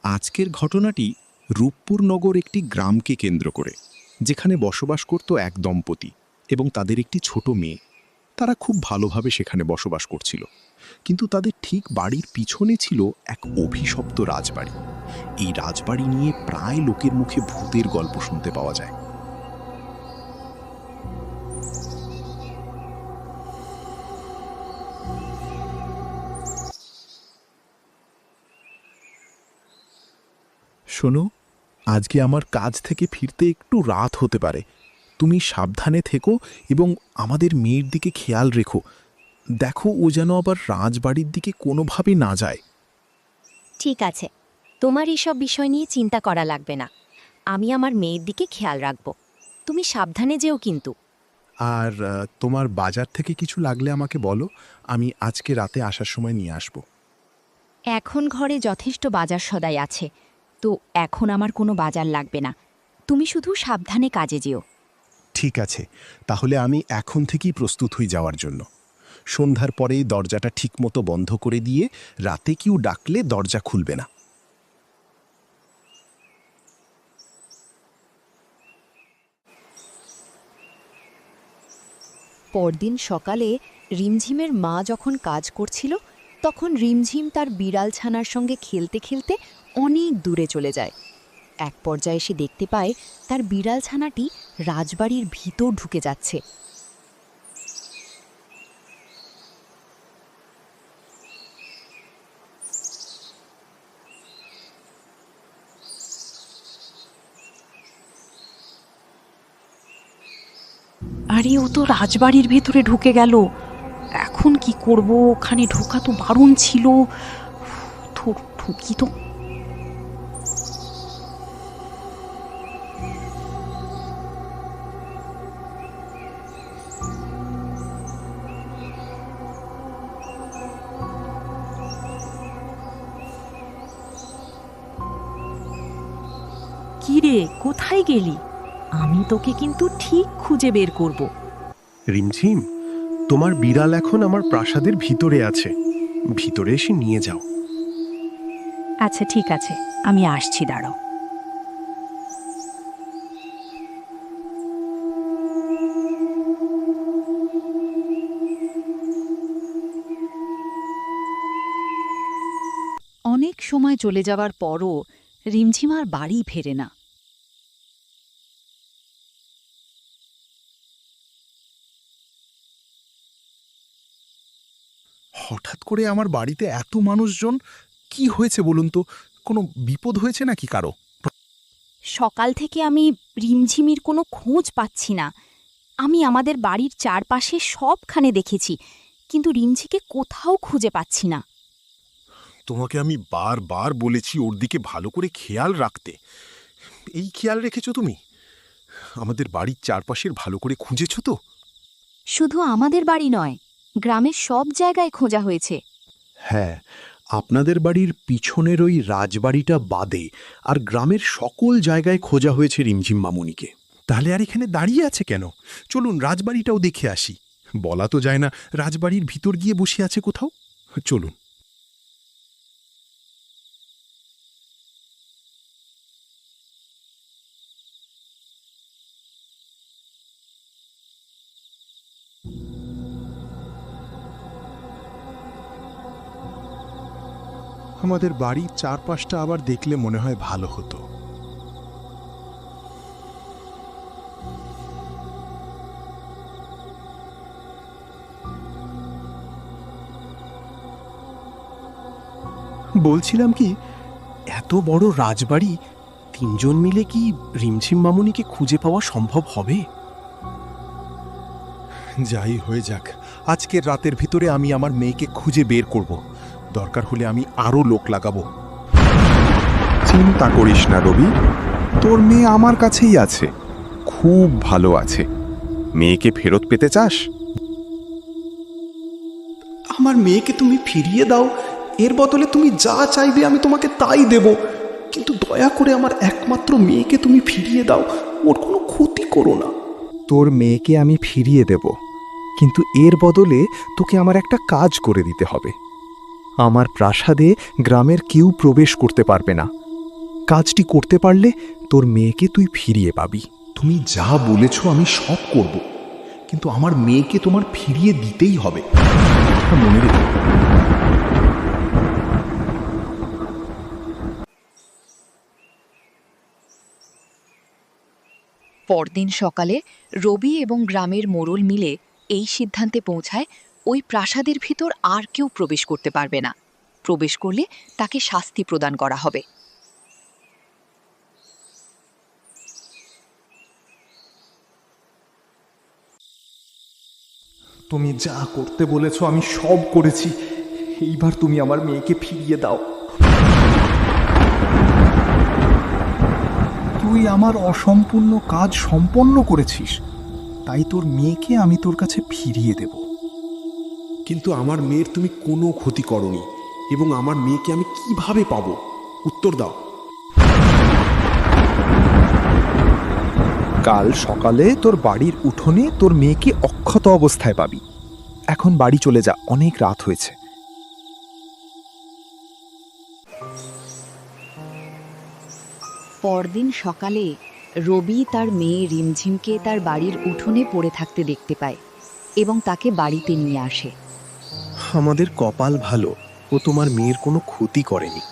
আজকের ঘটনাটি রূপপুর নগর একটি গ্রামকে কেন্দ্র করে, যেখানে বসবাস করত এক দম্পতি এবং তাদের একটি ছোট মেয়ে। তারা খুব ভালোভাবে সেখানে বসবাস করছিল, কিন্তু তাদের ঠিক বাড়ির পিছনে ছিল এক অভিশপ্ত রাজবাড়ি। এই রাজবাড়ি নিয়ে প্রায় লোকের মুখে ভূতের গল্প শুনতে পাওয়া যায়। শোনো, আজকে আমার কাজ থেকে ফিরতে একটু রাত হতে পারে। তুমি সাবধানে থেকো এবং আমাদের মেয়ের দিকে খেয়াল রেখো। দেখো ও যেন আবার রাজবাড়ির দিকে কোনোভাবে না যায়। ঠিক আছে, তোমার এসব বিষয় নিয়ে চিন্তা করা লাগবে না। আমি আমার মেয়ের দিকে খেয়াল রাখব। তুমি সাবধানে যেও কিন্তু। আর তোমার বাজার থেকে কিছু লাগলে আমাকে বলো, আমি আজকে রাতে আসার সময় নিয়ে আসব। এখন ঘরে যথেষ্ট বাজার সদাই আছে, তো এখন আমার কোনো বাজার লাগবে না। তুমি শুধু সাবধানে কাজে যেও। ঠিক আছে, তাহলে আমি এখন থেকেই প্রস্তুত হই যাওয়ার জন্য। সন্ধ্যার পরেই দরজাটা ঠিকমতো বন্ধ করে দিয়ে রাতে কেউ ডাকলে দরজা খুলবে না। পরদিন সকালে রিমঝিমের মা যখন কাজ করছিল, তখন রিমঝিম তার বিড়াল ছানার সঙ্গে খেলতে খেলতে অনেক দূরে চলে যায়। এক পর্যায়ে সে দেখতে পায় তার বিড়াল ছানাটি রাজবাড়ির ভিতর ঢুকে যাচ্ছে। আরে ও তো রাজবাড়ির ভেতরে ঢুকে গেল। এখন কি করব? ওখানে ঢোকা তো বারণ ছিল। ঢুকি তো। কি রে, কোথায় গেলি? আমি তোকে কিন্তু ঠিক খুঁজে বের করব। রিমঝিম, তোমার বিড়াল এখন আমার প্রাসাদের ভিতরে আছে। ভিতরে এসে নিয়ে যাও। আচ্ছা ঠিক আছে, আমি আসছি, দাঁড়াও। অনেক সময় চলে যাওয়ার পরও রিমঝিম আর বাড়ি ফেরে না। হঠাৎ করে আমার বাড়িতে এত মানুষজন, কি হয়েছে বলুন তো? কোনো বিপদ হয়েছে নাকি কারো? সকাল থেকে আমি রিমঝিমির কোনো খোঁজ পাচ্ছি না। আমি আমাদের বাড়ির চারপাশে সবখানে দেখেছি, কিন্তু রিমঝিকে কোথাও খুঁজে পাচ্ছি না। তোমাকে আমি বারবার বলেছি ওর দিকে ভালো করে খেয়াল রাখতে। এই খেয়াল রেখেছো তুমি? আমাদের বাড়ির চারপাশের ভালো করে খুঁজেছো তো? শুধু আমাদের বাড়ি নয়, গ্রামের সব জায়গায় খোঁজা হয়েছে। হ্যাঁ, আপনাদের বাড়ির পিছনের ওই রাজবাড়িটা বাদে আর গ্রামের সকল জায়গায় খোঁজা হয়েছে রিমঝিম মামুনিকে। তাহলে আর এখানে দাঁড়িয়ে আছে কেন? চলুন রাজবাড়িটাও দেখে আসি। বলা তো যায় না রাজবাড়ির ভিতর গিয়ে বসে আছে কোথাও। চলুন। আমাদের বাড়ির চারপাশটা আবার দেখলে মনে হয় ভালো হতো। বলছিলাম কি, এত বড় রাজবাড়ি, তিনজন মিলে কি রিমঝিম মামুনিকে খুঁজে পাওয়া সম্ভব হবে? যাই হয়ে যাক, আজকের রাতের ভিতরে আমি আমার মেয়েকে খুঁজে বের করব। দরকার হলে আমি আরও লোক লাগাবো। চিন্তা করিস না রবি, তোর মেয়ে আমার কাছেই আছে, খুব ভালো আছে। মেয়েকে ফেরত পেতে চাস? আমার মেয়েকে তুমি ফিরিয়ে দাও, এর বদলে তুমি যা চাইবে আমি তোমাকে তাই দেব। কিন্তু দয়া করে আমার একমাত্র মেয়েকে তুমি ফিরিয়ে দাও, ওর কোনো ক্ষতি করো না। তোর মেয়েকে আমি ফিরিয়ে দেব, কিন্তু এর বদলে তোকে আমার একটা কাজ করে দিতে হবে। আমার প্রাসাদে গ্রামের কেউ প্রবেশ করতে পারবে না, কাজটি করতে পারলে তোর মেয়েকে তুই ফিরিয়ে পাবি। তুমি যা বলেছ আমি সব করব, কিন্তু আমার মেয়েকে তোমার ফিরিয়ে দিতেই হবে। মনে রেখো। পরদিন সকালে রবি এবং গ্রামের মোড়ল মিলে এই সিদ্ধান্তে পৌঁছায় ওই প্রাসাদের ভিতর আর কেউ প্রবেশ করতে পারবে না। প্রবেশ করলে তাকে শাস্তি প্রদান করা হবে। তুমি যা করতে বলেছ আমি সব করেছি, এইবার তুমি আমার মেয়েকে ফিরিয়ে দাও। তুই আমার অসম্পূর্ণ কাজ সম্পন্ন করেছিস, তাই তোর মেয়েকে আমি তোর কাছে ফিরিয়ে দেব। কিন্তু আমার মেয়ের তুমি কোনো ক্ষতি করনি, এবং আমার মেয়েকে আমি কিভাবে পাবো? উত্তর দাও। কাল সকালে তোর বাড়ির উঠোনে তোর মেয়েকে অক্ষত অবস্থায় পাবি। এখন বাড়ি চলে যা, অনেক রাত হয়েছে। পরদিন সকালে রবি তার মেয়ে রিমঝিমকে তার বাড়ির উঠোনে পড়ে থাকতে দেখতে পায় এবং তাকে বাড়িতে নিয়ে আসে। আমাদের কপাল ভালো, ও তোমার মেয়ের কোনো ক্ষতি করেনি।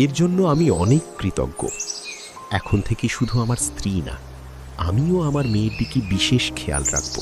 এর জন্য আমি অনেক কৃতজ্ঞ। এখন থেকে শুধু আমার স্ত্রী না, আমিও আমার মেয়ের দিকে বিশেষ খেয়াল রাখব।